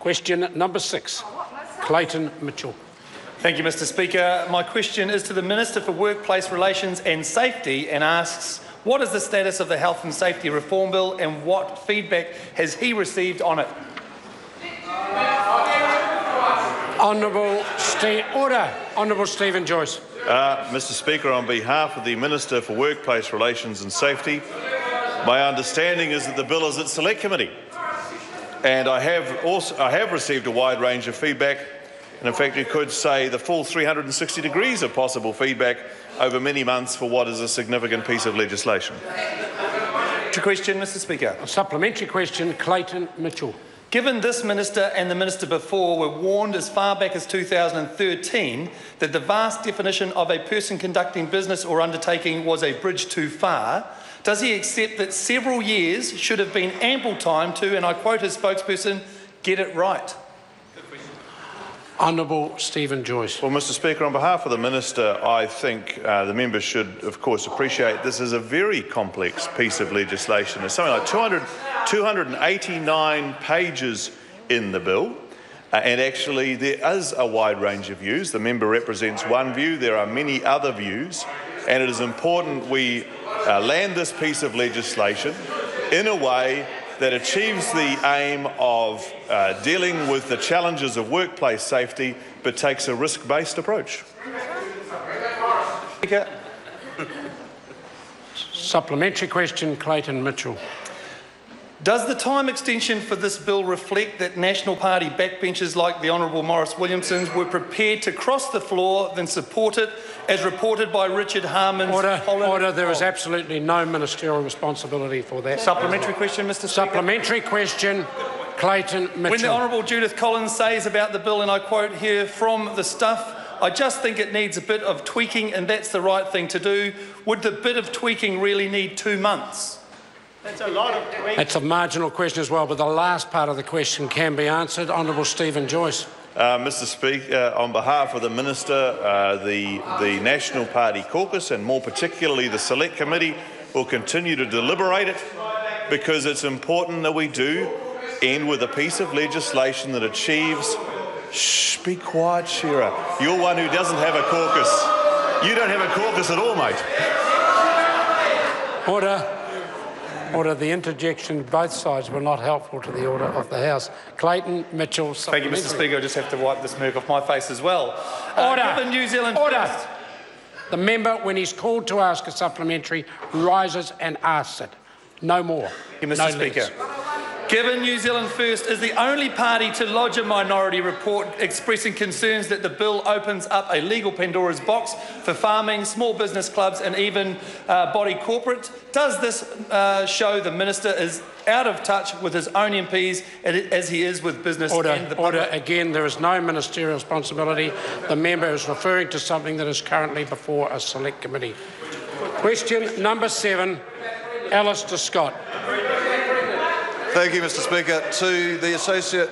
Question number 6, Clayton Mitchell. Thank you, Mr Speaker. My question is to the Minister for Workplace Relations and Safety and asks, what is the status of the Health and Safety Reform Bill and what feedback has he received on it? Honourable Stephen Joyce. Mr Speaker, on behalf of the Minister for Workplace Relations and Safety, my understanding is that the bill is at Select Committee, and I have received a wide range of feedback, and in fact you could say the full 360 degrees of possible feedback over many months for what is a significant piece of legislation. To question, Mr Speaker. A supplementary question, Clayton Mitchell. Given this minister and the minister before were warned as far back as 2013 that the vast definition of a person conducting business or undertaking was a bridge too far, does he accept that several years should have been ample time to, and I quote his spokesperson, get it right? Honourable Stephen Joyce. Well, Mr Speaker, on behalf of the Minister, I think the members should, of course, appreciate this is a very complex piece of legislation. There's something like 289 pages in the bill, and actually there is a wide range of views. The member represents one view. There are many other views, and it is important we land this piece of legislation in a way that achieves the aim of dealing with the challenges of workplace safety, but takes a risk-based approach. Supplementary question, Clayton Mitchell. Does the time extension for this bill reflect that National Party backbenchers like the Honourable Maurice Williamson were prepared to cross the floor than support it, as reported by Richard Harman's... Order. There is absolutely no ministerial responsibility for that. Supplementary question, Mr Speaker. Supplementary question, Clayton Mitchell. When the Honourable Judith Collins says about the bill, and I quote here from the stuff, I just think it needs a bit of tweaking and that's the right thing to do. Would the bit of tweaking really need 2 months? That's a lot of tweaking. That's a marginal question as well, but the last part of the question can be answered. Honourable Stephen Joyce. Mr Speaker, on behalf of the Minister, the National Party caucus and more particularly the Select Committee will continue to deliberate it, because it's important that we do end with a piece of legislation that achieves... Shh, be quiet, Shearer. You're one who doesn't have a caucus. You don't have a caucus at all, mate. Order. The interjection, both sides, were not helpful to the order of the House. Clayton Mitchell. Thank you, Mr Speaker. I just have to wipe this smirk off my face as well. Order. New Zealand Order. First. The member, when he's called to ask a supplementary, rises and asks it. No more. Thank you, Mr Speaker. Given New Zealand First is the only party to lodge a minority report expressing concerns that the bill opens up a legal Pandora's box for farming, small business clubs and even body corporate, does this show the Minister is out of touch with his own MPs as he is with business and the public? Order. Again, there is no ministerial responsibility. The member is referring to something that is currently before a Select Committee. Question number 7, Alistair Scott. Thank you, Mr Speaker. To the Associate